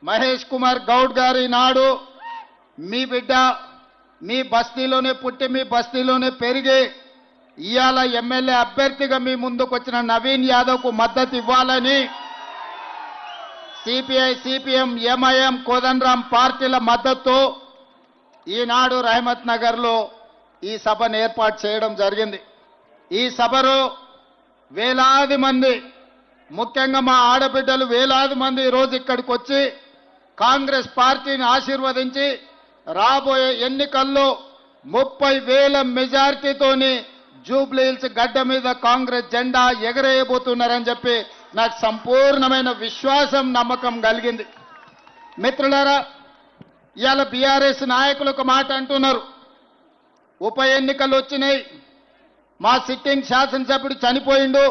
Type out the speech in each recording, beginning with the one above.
మహేష్ కుమార్ గౌడ్ గారి నాడు మీ బిడ్డ మీ బస్తీలోనే పుట్టి మీ బస్తీలోనే పెరిగి ఇవాళ ఎమ్మెల్యే అభ్యర్థిగా మీ ముందుకు వచ్చిన నవీన్ యాదవ్కు మద్దతు ఇవ్వాలని సిపిఐ సిపిఎం ఎంఐఎం కోదండరాం పార్టీల మద్దతు ఈనాడు రహమత్ నగర్లో ఈ సభను ఏర్పాటు చేయడం జరిగింది. ఈ సభలో వేలాది మంది ముఖ్యంగా మా ఆడబిడ్డలు వేలాది మంది ఈరోజు ఇక్కడికి వచ్చి కాంగ్రెస్ పార్టీని ఆశీర్వదించి రాబోయే ఎన్నికల్లో 30,000 మెజారిటీతోని జూబ్లీ హిల్స్ గడ్డ మీద కాంగ్రెస్ జెండా ఎగరేయబోతున్నారని చెప్పి నాకు సంపూర్ణమైన విశ్వాసం నమ్మకం కలిగింది. మిత్రులారా, ఇవాళ బీఆర్ఎస్ నాయకులు ఒక మాట అంటున్నారు, ఉప ఎన్నికలు వచ్చినాయి, మా సిట్టింగ్ శాసనసభ్యుడు చనిపోయిండు,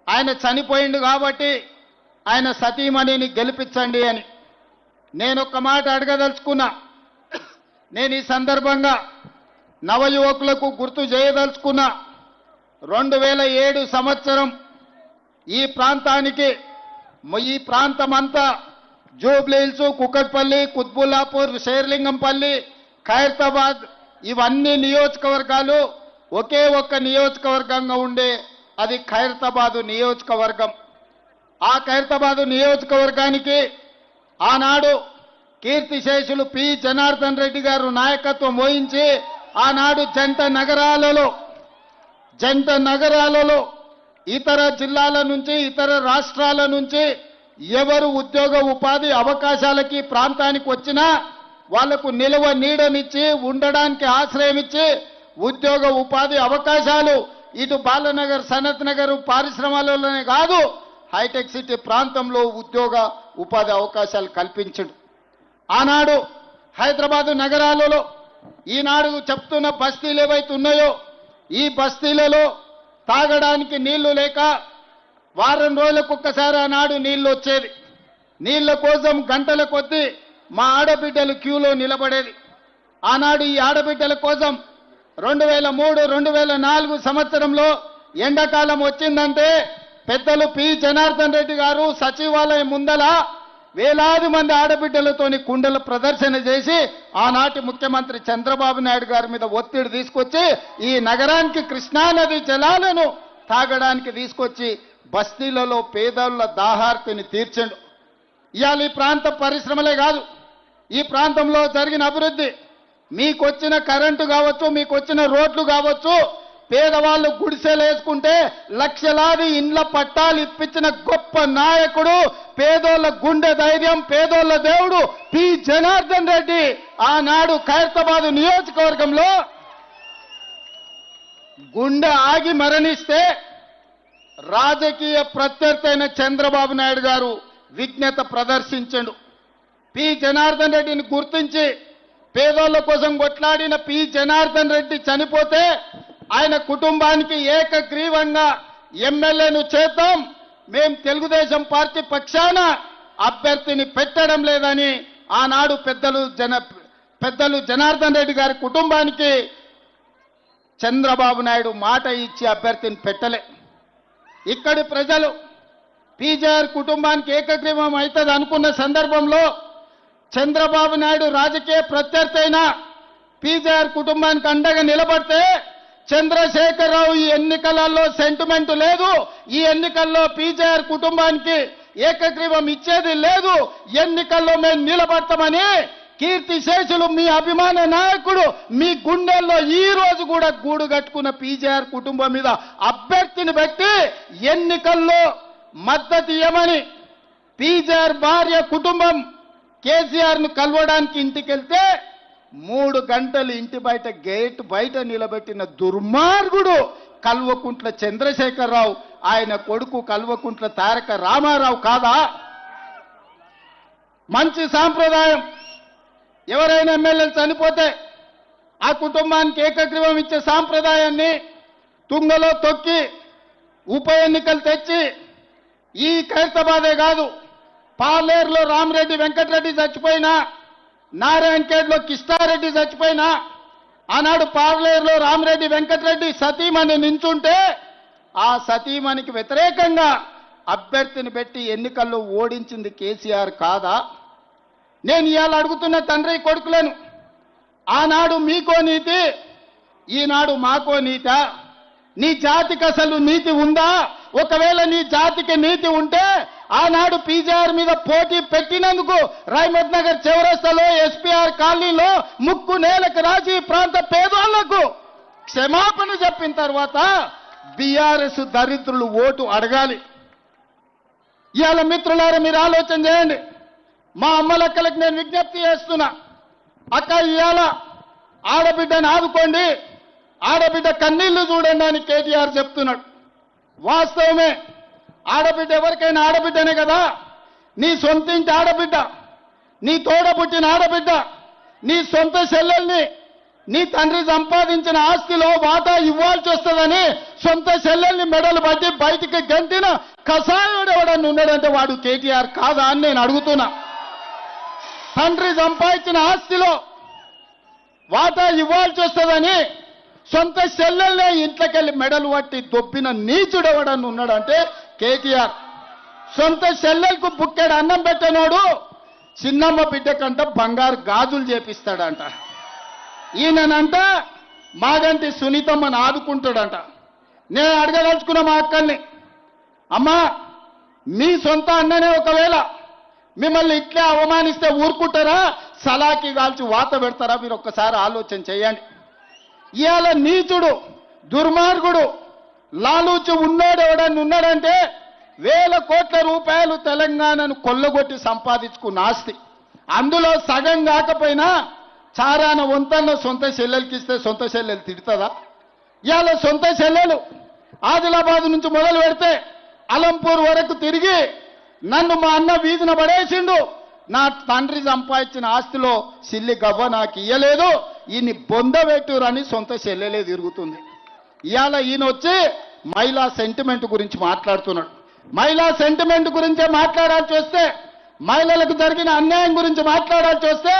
ఆయన చనిపోయిండు కాబట్టి ఆయన సతీమణిని గెలిపించండి అని. నేను ఒక మాట అడగదలుచుకున్నా. నేను ఈ సందర్భంగా నవయువకులకు గుర్తు చేయదలుచుకున్నా. 2007 సంవత్సరం ఈ ప్రాంతానికి ఈ ప్రాంతమంతా జూబ్లీ హిల్స్, కుకట్పల్లి, కుత్బుల్లాపూర్, షేర్లింగంపల్లి, ఖైరతాబాద్ ఇవన్నీ నియోజకవర్గాలు ఒకే ఒక్క నియోజకవర్గంగా ఉండే అది ఖైరతాబాదు నియోజకవర్గం. ఆ ఖైరతాబాదు నియోజకవర్గానికి ఆనాడు కీర్తిశేషులు పి జనార్దన్ రెడ్డి గారు నాయకత్వం వహించి ఆనాడు జంట నగరాలలో ఇతర జిల్లాల నుంచి ఇతర రాష్ట్రాల నుంచి ఎవరు ఉద్యోగ ఉపాధి అవకాశాలకి ప్రాంతానికి వచ్చినా వాళ్లకు నిలువ నీడనిచ్చి ఉండడానికి ఆశ్రయం ఇచ్చి ఉద్యోగ ఉపాధి అవకాశాలు ఇటు బాలనగర్, సనత్ నగర్ పారిశ్రమలలోనే కాదు హైటెక్ సిటీ ప్రాంతంలో ఉద్యోగ ఉపాధి అవకాశాలు కల్పించడు. ఆనాడు హైదరాబాదు నగరాలలో ఈనాడు చెప్తున్న బస్తీలు ఏవైతే ఉన్నాయో ఈ బస్తీలలో తాగడానికి నీళ్లు లేక వారం రోజులకు ఒక్కసారి ఆనాడు నీళ్లు వచ్చేది. నీళ్ల కోసం గంటల కొద్దీ మా ఆడబిడ్డలు క్యూలో నిలబడేది. ఆనాడు ఈ ఆడబిడ్డల కోసం 2003, 2004 సంవత్సరంలో ఎండాకాలం వచ్చిందంటే పెద్దలు పి జనార్దన్ రెడ్డి గారు సచివాలయం ముందల వేలాది మంది ఆడబిడ్డలతోని కుండల ప్రదర్శన చేసి ఆనాటి ముఖ్యమంత్రి చంద్రబాబు నాయుడు గారి మీద ఒత్తిడి తీసుకొచ్చి ఈ నగరానికి కృష్ణానది జలాలను తాగడానికి తీసుకొచ్చి బస్తీలలో పేదల దాహార్తిని తీర్చండు. ఇవాళ ఈ ప్రాంత పరిశ్రమలే కాదు, ఈ ప్రాంతంలో జరిగిన అభివృద్ధి, మీకొచ్చిన కరెంటు కావచ్చు, మీకొచ్చిన రోడ్లు కావచ్చు, పేదవాళ్ళు గుడిసెలు వేసుకుంటే లక్షలాది ఇండ్ల పట్టాలు ఇప్పించిన గొప్ప నాయకుడు, పేదోళ్ళ గుండె ధైర్యం, పేదోళ్ళ దేవుడు పి జనార్దన్ రెడ్డి ఆనాడు ఖైరతాబాదు నియోజకవర్గంలో గుండె ఆగి మరణిస్తే రాజకీయ ప్రత్యర్థి అయిన చంద్రబాబు నాయుడు గారు విజ్ఞత ప్రదర్శించండు. పి జనార్దన్ రెడ్డిని గుర్తించి పేదోళ్ళ కోసం కొట్లాడిన పి జనార్దన్ రెడ్డి చనిపోతే ఆయన కుటుంబానికి ఏకగ్రీవంగా ఎమ్మెల్యేను చేద్దాం, మేం తెలుగుదేశం పార్టీ పక్షాన అభ్యర్థిని పెట్టడం లేదని ఆనాడు పెద్దలు జనార్దన్ రెడ్డి గారి కుటుంబానికి చంద్రబాబు నాయుడు మాట ఇచ్చి అభ్యర్థిని పెట్టలే. ఇక్కడి ప్రజలు పీజేఆర్ కుటుంబానికి ఏకగ్రీవం అవుతుంది అనుకున్న సందర్భంలో చంద్రబాబు నాయుడు రాజకీయ ప్రత్యర్థి అయిన పీజేఆర్ కుటుంబానికి అండగా నిలబడితే చంద్రశేఖరరావు ఈ ఎన్నికలలో సెంటిమెంట్ లేదు, ఈ ఎన్నికల్లో పీజేఆర్ కుటుంబానికి ఏకగ్రీవం ఇచ్చేది లేదు, ఎన్నికల్లో మేము నిలబడతామని కీర్తిశేషులు మీ అభిమాన నాయకుడు మీ గుండెల్లో ఈ రోజు కూడా గూడు కట్టుకున్న పీజేఆర్ కుటుంబం మీద అభ్యర్థిని పెట్టి ఎన్నికల్లో మద్దతు ఇవ్వమని పీజేఆర్ భార్య కుటుంబం కేసీఆర్ను కలవడానికి ఇంటికి వెళ్తే 3 గంటలు ఇంటి బయట గేట్ బయట నిలబెట్టిన దుర్మార్గుడు కల్వకుంట్ల చంద్రశేఖరరావు, ఆయన కొడుకు కల్వకుంట్ల తారక రామారావు కాదా? మంచి సాంప్రదాయం. ఎవరైనా ఎమ్మెల్యేలు చనిపోతే ఆ కుటుంబానికి ఏకగ్రీవం ఇచ్చే సాంప్రదాయాన్ని తుంగలో తొక్కి ఉప ఎన్నికలు తెచ్చి ఈ ఖైరతాబాదే కాదు, పాలేరులో రామరెడ్డి వెంకటరెడ్డి చచ్చిపోయినా, నారాయణఖేడ్లో కిష్టారెడ్డి చచ్చిపోయినా, ఆనాడు పార్లేరులో రామరెడ్డి వెంకటరెడ్డి సతీమణి నించుంటే ఆ సతీమణికి వ్యతిరేకంగా అభ్యర్థిని పెట్టి ఎన్నికల్లో ఓడించింది కేసీఆర్ కాదా? నేను ఇవాళ అడుగుతున్న తండ్రి కొడుకులను, ఆనాడు మీకో నీతి, ఈనాడు మాకో నీత? నీ జాతికి అసలు నీతి ఉందా? ఒకవేళ నీ జాతికి నీతి ఉంటే ఆనాడు పీజీఆర్ మీద పోటీ పెట్టినందుకు రైమత్ నగర్ చౌరస్తాలో ఎస్పీఆర్ కాలనీలో ముక్కు నేలకు రాసి ప్రాంత పేదోళ్లకు క్షమాపణ చెప్పిన తర్వాత బీఆర్ఎస్ దరిద్రులు ఓటు అడగాలి. ఇవాళ మిత్రులారా మీరు ఆలోచన చేయండి. మా అమ్మలక్కలకు నేను విజ్ఞప్తి చేస్తున్నా, అక్క ఇవాళ ఆడబిడ్డను ఆదుకోండి, ఆడబిడ్డ కన్నీళ్లు చూడండి అని కేటీఆర్ చెప్తున్నాడు. వాస్తవమే, ఆడబిడ్డ ఎవరికైనా ఆడబిడ్డనే కదా. నీ సొంత ఇంటి ఆడబిడ్డ, నీ తోడ పుట్టిన ఆడబిడ్డ, నీ సొంత చెల్లెల్ని నీ తండ్రి సంపాదించిన ఆస్తిలో వాటా ఇవ్వాల్సి వస్తుందని సొంత చెల్లెల్ని మెడలు పట్టి బయటికి గంటిన కసాయుడు ఎవడన్నా ఉన్నాడంటే వాడు కేటీఆర్ కాదా అని నేను అడుగుతున్నా. తండ్రి సంపాదించిన ఆస్తిలో వాటా ఇవ్వాల్సి వస్తుందని సొంత చెల్లెల్నే ఇంట్లోకెళ్ళి మెడలు పట్టి దొబ్బిన నీచుడు ఎవడన్నా ఉన్నాడంటే కేటీఆర్. సొంత చెల్లెలకు బుక్కెడు అన్నం పెట్టనోడు చిన్నమ్మ బిడ్డ కంట బంగారు గాజులు చేపిస్తాడంట. ఈయనంట మాగంటి సునీతమ్మని ఆదుకుంటాడంట. నేను అడగదలుచుకున్న మా అక్కల్ని, అమ్మా మీ సొంత అన్ననే ఒకవేళ మిమ్మల్ని ఇట్లే అవమానిస్తే ఊరుకుంటారా, సలాకి కాల్చి వాత పెడతారా? మీరు ఒక్కసారి ఆలోచన చేయండి. ఇవాళ నీచుడు దుర్మార్గుడు లాలూచి ఉన్నోడు ఎవడన్నా ఉన్నాడంటే వేల కోట్ల రూపాయలు తెలంగాణను కొల్లగొట్టి సంపాదించుకున్న ఆస్తి. అందులో సగం కాకపోయినా చారాన వంతన్న సొంత చెల్లెలకి ఇస్తే సొంత చెల్లెలు తిడుతుందా? ఇవాళ సొంత చెల్లెలు ఆదిలాబాద్ నుంచి మొదలు పెడితే అలంపూర్ వరకు తిరిగి నన్ను మా అన్న వీధిన పడేసిండు, నా తండ్రి సంపాదించిన ఆస్తిలో సిల్లి గవ్వ నాకు ఇయ్యలేదు, ఈయన్ని బొందబెట్టురని సొంత చెల్లెలే తిరుగుతుంది. ఇవాళ ఈయన వచ్చి మహిళా సెంటిమెంట్ గురించి మాట్లాడుతున్నాడు. మహిళా సెంటిమెంట్ గురించే మాట్లాడాల్సి వస్తే, మహిళలకు జరిగిన అన్యాయం గురించి మాట్లాడాల్సి వస్తే,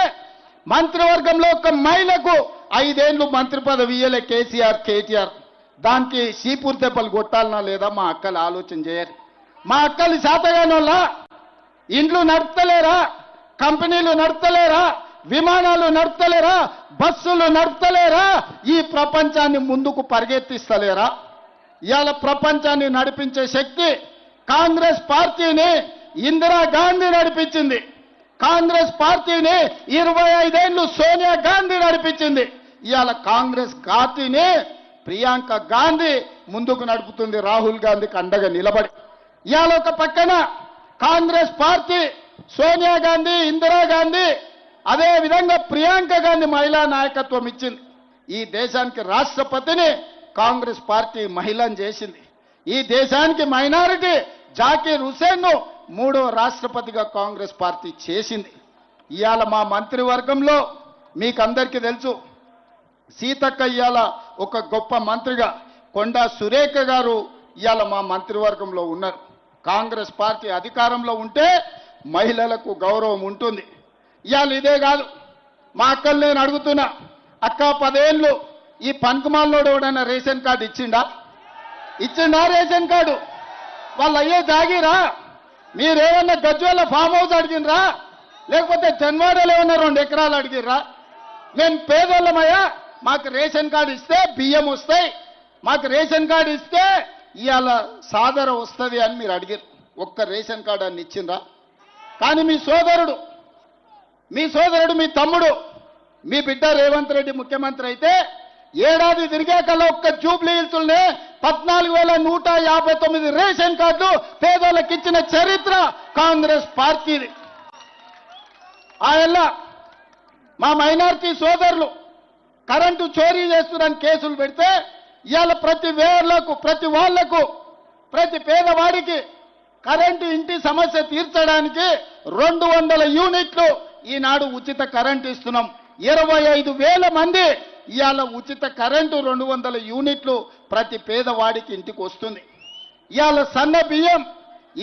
మంత్రివర్గంలో ఒక మహిళకు 5 ఏళ్లు మంత్రి పదవి ఇయ్యలే కేటీఆర్. దానికి సీపూర్ దెబ్బలు కొట్టాలనా లేదా మా అక్కలు ఆలోచన చేయరు. మా అక్కలు శాతగానోళ్ళ ఇండ్లు నడుపుతలేరా, కంపెనీలు నడుపుతలేరా, విమానాలు నడుపుతలేరా, బస్సులు నడుపుతలేరా, ఈ ప్రపంచాన్ని ముందుకు పరిగెత్తిస్తలేరా? ఇవాళ ప్రపంచాన్ని నడిపించే శక్తి కాంగ్రెస్ పార్టీని ఇందిరాగాంధీ నడిపించింది. కాంగ్రెస్ పార్టీని 25 ఏళ్లు సోనియా గాంధీ నడిపించింది. ఇవాళ కాంగ్రెస్ పార్టీని ప్రియాంక గాంధీ ముందుకు నడుపుతుంది, రాహుల్ గాంధీకి అండగా నిలబడి. ఇవాళ ఒక పక్కన కాంగ్రెస్ పార్టీ సోనియా గాంధీ, ఇందిరాగాంధీ, అదే విధంగా ప్రియాంక గాంధీ మహిళా నాయకత్వం ఇచ్చింది. ఈ దేశానికి రాష్ట్రపతిని కాంగ్రెస్ పార్టీ మహిళను చేసింది. ఈ దేశానికి మైనారిటీ జాకీర్ హుసేన్ ను 3వ రాష్ట్రపతిగా కాంగ్రెస్ పార్టీ చేసింది. ఇవాళ మా మంత్రివర్గంలో మీకు అందరికీ తెలుసు, సీతక్క ఇవాళ ఒక గొప్ప మంత్రిగా, కొండా సురేఖ గారు ఇవాళ మా మంత్రివర్గంలో ఉన్నారు. కాంగ్రెస్ పార్టీ అధికారంలో ఉంటే మహిళలకు గౌరవం ఉంటుంది. ఇవాళ ఇదే కాదు, మా అక్కలు నేను అడుగుతున్నా, అక్క 10 ఏళ్ళు ఈ పనికిమాలినోడు ఎవడైనా రేషన్ కార్డు ఇచ్చిండా రేషన్ కార్డు? వాళ్ళు అయ్యే జాగిరా? మీరేమన్నా గజ్వేల ఫామ్ హౌస్ అడిగినరా, లేకపోతే జన్వాడలో ఏమన్నా 2 ఎకరాలు అడిగిర్రా? మేము పేదోళ్ళమయ్యా, మాకు రేషన్ కార్డు ఇస్తే బియ్యం వస్తాయి, మాకు రేషన్ కార్డు ఇస్తే ఇవాళ సాదర వస్తుంది అని మీరు అడిగారు. ఒక్క రేషన్ కార్డు అని ఇచ్చిండ్రా? కానీ మీ సోదరుడు, మీ తమ్ముడు, మీ బిడ్డ రేవంత్ రెడ్డి ముఖ్యమంత్రి అయితే ఏడాది తిరిగాకల్లా ఒక్క జూబ్లీ హిల్స్నే 14,159 రేషన్ కార్డులు పేదోళ్ళకి ఇచ్చిన చరిత్ర కాంగ్రెస్ పార్టీది. ఆయల్ల మా మైనారిటీ సోదరులు కరెంటు చోరీ చేస్తున్నారని కేసులు పెడితే ఇవాళ ప్రతి వాళ్లకు ప్రతి పేదవాడికి కరెంటు ఇంటి సమస్య తీర్చడానికి 200 యూనిట్లు ఈనాడు ఉచిత కరెంటు ఇస్తున్నాం. 25,000 మంది ఇవాళ ఉచిత కరెంటు 200 యూనిట్లు ప్రతి పేదవాడికి ఇంటికి వస్తుంది. ఇవాళ సన్న బియ్యం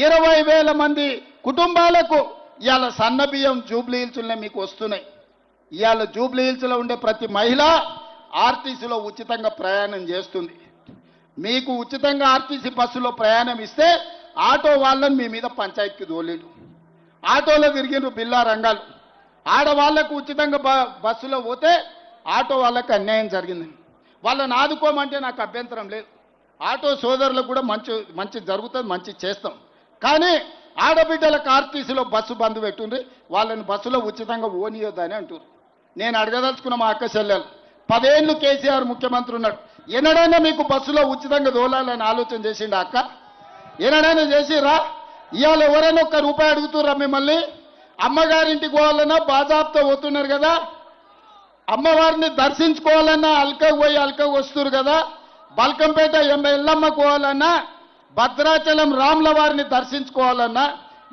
20,000 మంది కుటుంబాలకు ఇవాళ సన్న బియ్యం జూబ్లీ హిల్స్లోనే మీకు వస్తున్నాయి. ఇవాళ జూబ్లీ హిల్స్లో ఉండే ప్రతి మహిళ ఆర్టీసీలో ఉచితంగా ప్రయాణం చేస్తుంది. మీకు ఉచితంగా ఆర్టీసీ బస్సులో ప్రయాణం ఇస్తే ఆటో వాళ్ళని మీ మీద పంచాయతీకి తోలేడు, ఆటోలో తిరిగిన బిల్లా రంగాలు. ఆడవాళ్లకు ఉచితంగా బస్సులో పోతే ఆటో వాళ్ళకు అన్యాయం జరిగింది. వాళ్ళని ఆదుకోమంటే నాకు అభ్యంతరం లేదు. ఆటో సోదరులకు కూడా మంచి జరుగుతుంది, మంచి చేస్తాం. కానీ ఆడబిడ్డలకు ఆర్టీసీలో బస్సు బంద్ పెట్టుండ్రి, వాళ్ళని బస్సులో ఉచితంగా ఓనియొద్దని అంటారు. నేను అడగదలుచుకున్న మా అక్క చెల్లెలు, 10 ఏళ్ళు కేసీఆర్ ముఖ్యమంత్రి ఉన్నాడు, ఎన్నడైనా మీకు బస్సులో ఉచితంగా దోలాలని ఆలోచన చేసిండా అక్క? ఎన్నడైనా చేసిరా? ఇవాళ ఎవరైనా ఒక్క రూపాయి అడుగుతుర్రా మిమ్మల్ని? అమ్మగారింటికి పోవాలన్నా బాజాబ్తో పోతున్నారు కదా, అమ్మవారిని దర్శించుకోవాలన్నా అల్కకు పోయి అల్కకు వస్తున్నారు కదా, బల్కంపేట ఎల్లమ్మకు పోవాలన్నా, భద్రాచలం రాముల వారిని దర్శించుకోవాలన్నా,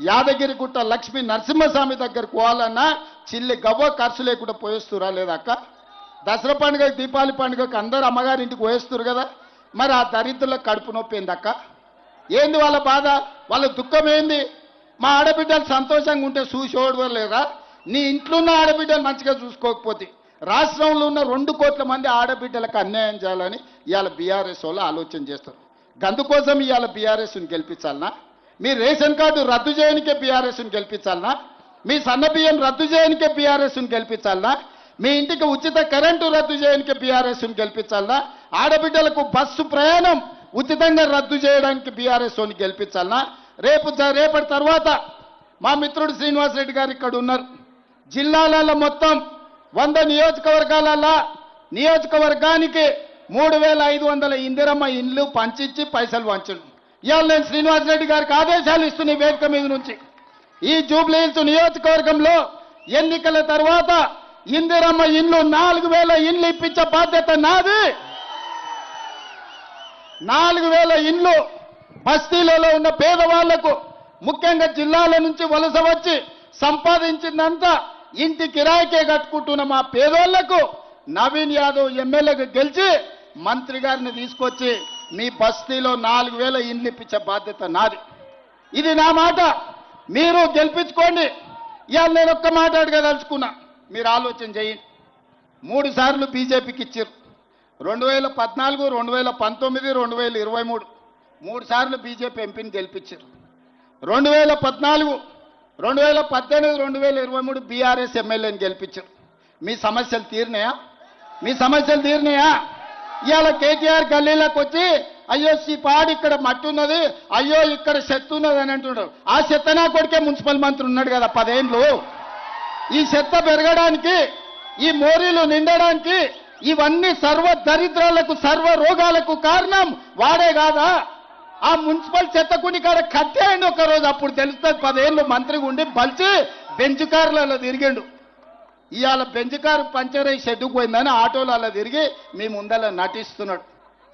యాదగిరిగుట్ట లక్ష్మీ నరసింహస్వామి దగ్గరకు పోవాలన్నా చిల్లి గవ్వ ఖర్చు లేకుండా పోయేస్తురా లేదా అక్క? దసరా పండుగ దీపావళి పండుగకు అందరూ అమ్మగారింటికి పోయేస్తారు కదా, మరి ఆ దరిద్రులకు కడుపు నొప్పి ఏంది అక్క? ఏంది వాళ్ళ బాధ, వాళ్ళ దుఃఖం ఏంది? మా ఆడబిడ్డలు సంతోషంగా ఉంటే చూసి ఓడలేదా? నీ ఇంట్లో ఉన్న ఆడబిడ్డలు మంచిగా చూసుకోకపోతే రాష్ట్రంలో ఉన్న 2 కోట్ల మంది ఆడబిడ్డలకు అన్యాయం చేయాలని ఇవాళ బీఆర్ఎస్ వాళ్ళు ఆలోచన చేస్తారు. అందుకోసం ఇవాళ బీఆర్ఎస్ని గెలిపించాలనా? మీ రేషన్ కార్డు రద్దు చేయనికే బీఆర్ఎస్ని గెలిపించాలనా? మీ సన్నబియ్యం రద్దు చేయనికే బీఆర్ఎస్ని గెలిపించాలనా? మీ ఇంటికి ఉచిత కరెంటు రద్దు చేయనికే బీఆర్ఎస్ని గెలిపించాలనా? ఆడబిడ్డలకు బస్సు ప్రయాణం ఉచితంగా రద్దు చేయడానికి బీఆర్ఎస్ని గెలిపించాలనా? రేపటి తర్వాత మా మిత్రుడు శ్రీనివాసరెడ్డి గారు ఇక్కడ ఉన్నారు. జిల్లాలలో మొత్తం 100 నియోజకవర్గాలలో నియోజకవర్గానికి 3500 ఇందిరమ్మ ఇండ్లు పంచిచ్చి పైసలు వంచండి. ఇవాళ నేను శ్రీనివాసరెడ్డి గారికి ఆదేశాలు ఇస్తున్న వేదిక మీద నుంచి, ఈ జూబ్లీ హిల్స్ నియోజకవర్గంలో ఎన్నికల తర్వాత ఇందిరమ్మ ఇండ్లు 4000 ఇండ్లు ఇప్పించే బాధ్యత నాది. 4000 ఇండ్లు బస్తీలలో ఉన్న పేదవాళ్లకు, ముఖ్యంగా జిల్లాల నుంచి వలస వచ్చి సంపాదించిందంతా ఇంటి కిరాయికే కట్టుకుంటున్న మా పేదోళ్లకు నవీన్ యాదవ్ ఎమ్మెల్యేగా గెలిచి మంత్రి గారిని తీసుకొచ్చి మీ బస్తీలో 4000 ఇండ్లు ఇప్పించే బాధ్యత నాది. ఇది నా మాట, మీరు గెలిపించుకోండి. ఇవాళ నేను ఒక్క మాట అడగదలుచుకున్నా, మీరు ఆలోచన చేయండి. 3 సార్లు బీజేపీకి ఇచ్చారు. 2014, 2019, 2023 3 సార్లు బీజేపీ ఎంపీని గెలిపించారు. 2014, 2018, 2023 బీఆర్ఎస్ ఎమ్మెల్యేని గెలిపించారు. మీ సమస్యలు తీరినాయా? మీ సమస్యలు తీరినాయా? ఇవాళ కేటీఆర్ గల్లీలోకి వచ్చి అయ్యో పాడు ఇక్కడ మట్టి ఉన్నది, అయ్యో ఇక్కడ చెత్త ఉన్నది అని అంటున్నారు. ఆ చెత్త నా కొడుకే మున్సిపల్ మంత్రి ఉన్నాడు కదా 10 ఏళ్ళు. ఈ చెత్త పెరగడానికి, ఈ మోరీలు నిండడానికి, ఇవన్నీ సర్వ దరిద్రాలకు సర్వ రోగాలకు కారణం వాడే కాదా? ఆ మున్సిపల్ చెత్తకుని కాడ కట్టేయండి ఒకరోజు, అప్పుడు తెలుస్తుంది. 10 ఏళ్ళు మంత్రిగా ఉండి బలిచి బెంచ్ కార్లలో తిరిగిండు. ఇవాళ బెంచ్ కారు పంచర్ అయ్యి షెడ్డుకు పోయిందని ఆటోలలో తిరిగి మీ ముందర నటిస్తున్నాడు.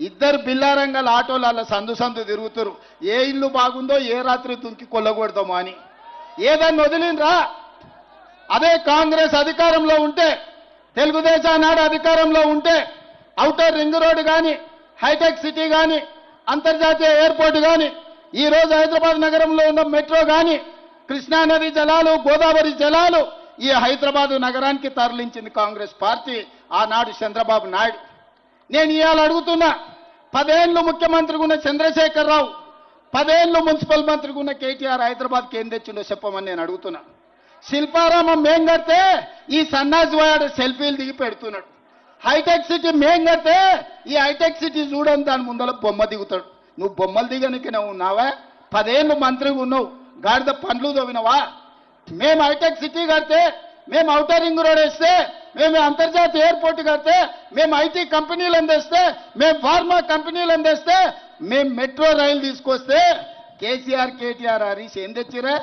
2 బిల్లారంగాల ఆటోలలో సందు తిరుగుతారు. ఏ ఇల్లు బాగుందో ఏ రాత్రి తుంకి కొల్లగొడదామో అని. ఏదాన్ని వదిలినరా? అదే కాంగ్రెస్ అధికారంలో ఉంటే, తెలుగుదేశం నాడు అధికారంలో ఉంటే ఔటర్ రింగ్ రోడ్డు కానీ, హైటెక్ సిటీ కానీ, అంతర్జాతీయ ఎయిర్పోర్ట్ కానీ, ఈరోజు హైదరాబాద్ నగరంలో ఉన్న మెట్రో కానీ, కృష్ణానది జలాలు, గోదావరి జలాలు ఈ హైదరాబాద్ నగరానికి తరలించింది కాంగ్రెస్ పార్టీ, ఆనాడు చంద్రబాబు నాయుడు. నేను ఇవాళ అడుగుతున్నా, 10 ఏళ్ళు ముఖ్యమంత్రిగా ఉన్న చంద్రశేఖరరావు, 10 ఏళ్ళు మున్సిపల్ మంత్రిగా ఉన్న కేటీఆర్ హైదరాబాద్కి ఏం తెచ్చిండో చెప్పమని నేను అడుగుతున్నా. శిల్పారామం మేం కడితే ఈ సన్నాసి వాడు సెల్ఫీలు దిగి పెడుతున్నాడు. హైటెక్ సిటీ మేం కడితే ఈ హైటెక్ సిటీ చూడని దాని ముందర బొమ్మ దిగుతాడు. నువ్వు బొమ్మలు దిగనికి నువ్వు ఉన్నావా? 10 ఏళ్ళు మంత్రిగా ఉన్నావు, గాడిద పండ్లు తవ్వినవా? మేము హైటెక్ సిటీ కడితే, మేము ఔటర్ రింగ్ రోడ్ వేస్తే, మేము అంతర్జాతీయ ఎయిర్పోర్ట్ కడితే, మేము ఐటీ కంపెనీలు అందిస్తే, మేము ఫార్మా కంపెనీలు అందిస్తే, మేము మెట్రో రైలు తీసుకొస్తే కేసీఆర్, కేటీఆర్, హరీష్ ఏం తెచ్చిరా?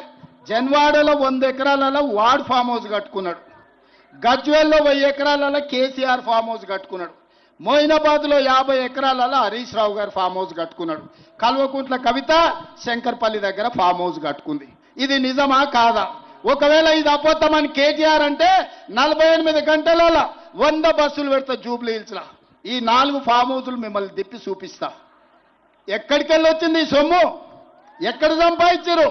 జన్వాడలో 100 ఎకరాలలో వార్డ్ ఫామ్ హౌస్ కట్టుకున్నాడు. గజ్వేల్లో 1000 ఎకరాలలో కేసీఆర్ ఫామ్ హౌస్ కట్టుకున్నాడు. మోయినాబాద్లో 50 ఎకరాలలో హరీష్ రావు గారు ఫామ్ హౌస్ కట్టుకున్నాడు. కల్వకుంట్ల కవిత శంకర్పల్లి దగ్గర ఫామ్ హౌస్ కట్టుకుంది. ఇది నిజమా కాదా? ఒకవేళ ఇది అబద్ధమని కేటీఆర్ అంటే 48 గంటలలో 100 బస్సులు పెడతా జూబ్లీ హిల్స్లో. ఈ 4 ఫామ్ హౌసులు మిమ్మల్ని తిప్పి చూపిస్తా. ఎక్కడికి వెళ్ళి వచ్చింది ఈ సొమ్ము? ఎక్కడ సంపాదించారు?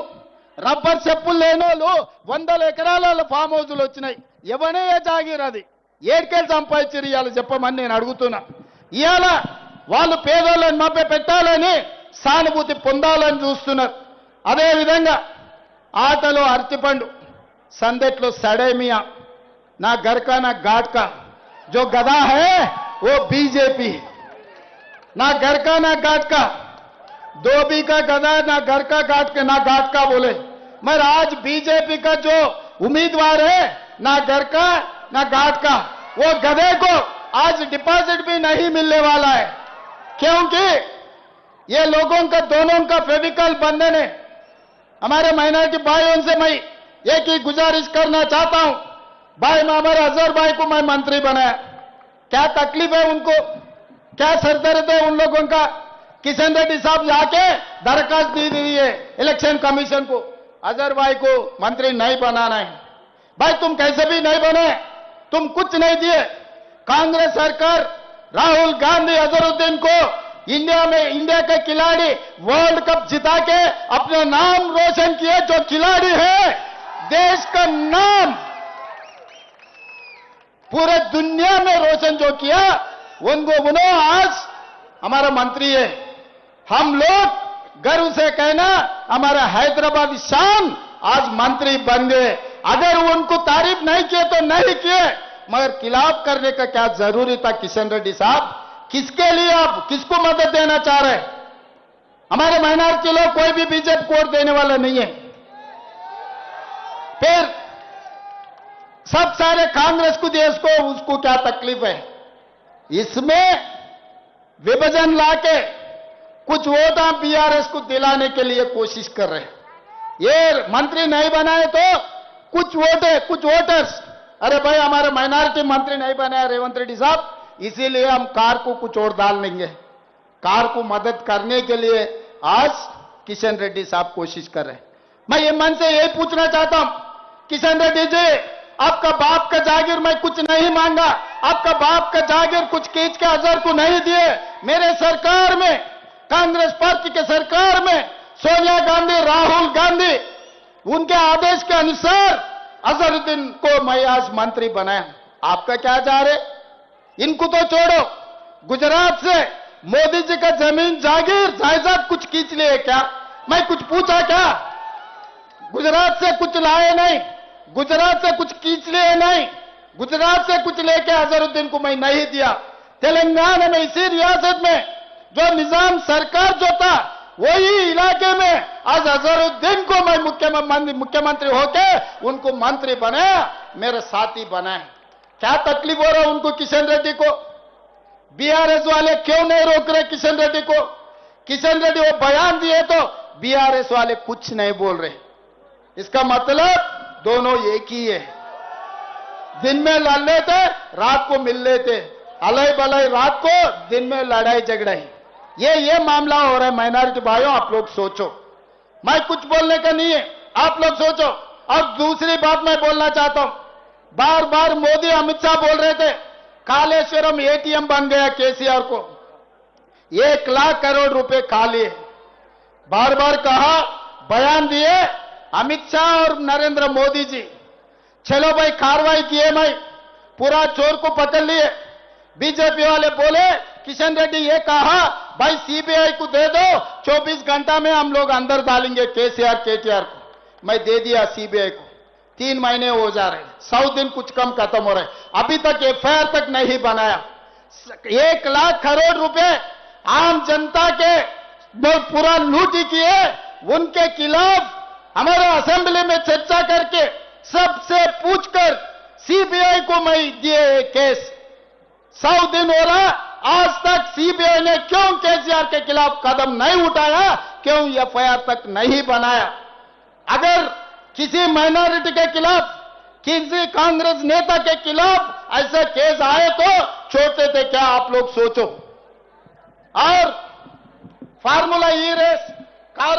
రబ్బర్ చెప్పులు లేనోళ్ళు 100 ఎకరాల ఫామ్ హౌసులు వచ్చినాయి. ఎవనే జాగీర్ అది? ఏడుకెళ్ళి సంపాదించారు ఇవాళ చెప్పమని నేను అడుగుతున్నా. ఇవాళ వాళ్ళు పేదోళ్ళని మభ్య పెట్టాలని, సానుభూతి పొందాలని చూస్తున్నారు. అదేవిధంగా ఆటలో అరటిపండు, సందెట్లో సడేమియా, ना घर का ना घाट का। जो गधा है वो बीजेपी, ना घर का ना घाट का, धोबी का गधा, ना घर का घाट का, ना घाट का बोले। मगर आज बीजेपी का जो उम्मीदवार है, ना घर का ना घाट का, वो गधे को आज डिपॉजिट भी नहीं मिलने वाला है, क्योंकि ये लोगों का, दोनों का फेविकल बंधन है। हमारे माइनॉरिटी भाइयों से मैं एक ही गुजारिश करना चाहता हूं, भाई हमारे अजहर भाई को मैं मंत्री बनाया, क्या तकलीफ है उनको, क्या सरदर्द है उन लोगों का? किशन रेड्डी साहब जाके दरखास्त दी दी है इलेक्शन कमीशन को, अजहर भाई को मंत्री नहीं बनाना है। भाई तुम कैसे भी नहीं बने, तुम कुछ नहीं दिए। कांग्रेस सरकार राहुल गांधी अजहरुद्दीन को इंडिया के खिलाड़ी वर्ल्ड कप जिता के अपना नाम रोशन किए। जो खिलाड़ी है, देश का नाम पूरे दुनिया में रोशन जो किया, उन्होंने आज हमारा मंत्री है। हम लोग गर्व से कहना, हमारा हैदराबाद शान आज मंत्री बन गए। अगर उनको तारीफ नहीं किए तो नहीं किए, मगर खिलाफ करने का क्या जरूरी था? किशन रेड्डी साहब, किसके लिए आप किसको मदद देना चाह रहे हैं? हमारे माइनॉरिटी लोग कोई भी बीजेपी को वोट देने वाला नहीं है। फिर सब सारे कांग्रेस को, देश को, उसको क्या तकलीफ है? इसमें विभाजन लाके कुछ वोट आप बीआरएस को दिलाने के लिए कोशिश कर रहे हैं। ये मंत्री नहीं बनाए तो कुछ वोट है, कुछ वोटर्स, अरे भाई हमारे माइनॉरिटी मंत्री नहीं बनाया रेवंत रेड्डी साहब, इसीलिए हम कार को कुछ और डाल देंगे। कार को मदद करने के लिए आज किशन रेड्डी साहब कोशिश कर रहे हैं। मैं ये मन से यही पूछना चाहता हूं, किशन रेड्डी जी, आपका बाप का जागीर मैं कुछ नहीं मांगा, आपका बाप का जागीर कुछ खींच के अजहर को नहीं दिए। मेरे सरकार में, कांग्रेस पार्टी के सरकार में सोनिया गांधी, राहुल गांधी, उनके आदेश के अनुसार अजहरुद्दीन को मैं आज मंत्री बनाया। आपका क्या जा रहे? इनको तो छोड़ो, गुजरात से मोदी जी का जमीन जागीर जायदाद कुछ खींच लिए क्या? मैं कुछ पूछा क्या? गुजरात से कुछ लाए नहीं, गुजरात से कुछ खींच लिए नहीं, गुजरात से कुछ लेके अजहरुद्दीन को मैं नहीं दिया। तेलंगाना में, इसी रियासत में जो निजाम सरकार जो था, वही इलाके में आज अजहरुद्दीन को मैं मुख्यमंत्री होके उनको मंत्री बनाया, मेरे साथी बनाए। क्या तकलीफ हो रहा है उनको? किशन रेड्डी को बीआरएस वाले क्यों नहीं रोक रहे किशन रेड्डी को? किशन रेड्डी वो बयान दिए तो बीआरएस वाले कुछ नहीं बोल रहे। इसका मतलब दोनों एक ही है। दिन में लड़ लेते, रात को मिल लेते, अलई बलई रात को, दिन में लड़ाई झगड़ाई। ये मामला हो रहा है। माइनॉरिटी भाइयों, आप लोग सोचो, मैं कुछ बोलने का नहीं है, आप लोग सोचो। अब दूसरी बात मैं बोलना चाहता हूं, बार बार मोदी अमित शाह बोल रहे थे कालेश्वरम एटीएम बन गया केसीआर को, 1 लाख करोड़ रुपए खा लिए। बार बार कहा, बयान दिए अमित शाह और नरेंद्र मोदी जी, चलो भाई कार्रवाई किए, मैं पूरा चोर को पकड़ लिए। बीजेपी वाले बोले, किशन रेड्डी ये कहा भाई सीबीआई को दे दो, 24 घंटा में हम लोग अंदर डालेंगे केसीआर केटीआर को। मैं दे दिया सीबीआई को, 3 महीने हो जा रहे, 100 दिन कुछ कम खत्म हो रहे, अभी तक एफआईआर तक नहीं बनाया। 1 लाख करोड़ रुपए आम जनता के पूरा लूट किए, उनके खिलाफ हमारे असेंबली में चर्चा करके सबसे पूछकर सीबीआई को मैं दिए केस। 100 दिन हो रहा, आज तक सीबीआई ने क्यों केसीआर के खिलाफ कदम नहीं उठाया, क्यों एफआईआर तक नहीं बनाया? अगर किसी माइनॉरिटी के खिलाफ, किसी कांग्रेस नेता के खिलाफ ऐसे केस आए तो छोड़ते थे क्या? आप लोग सोचो। और फार्मूला ई रेस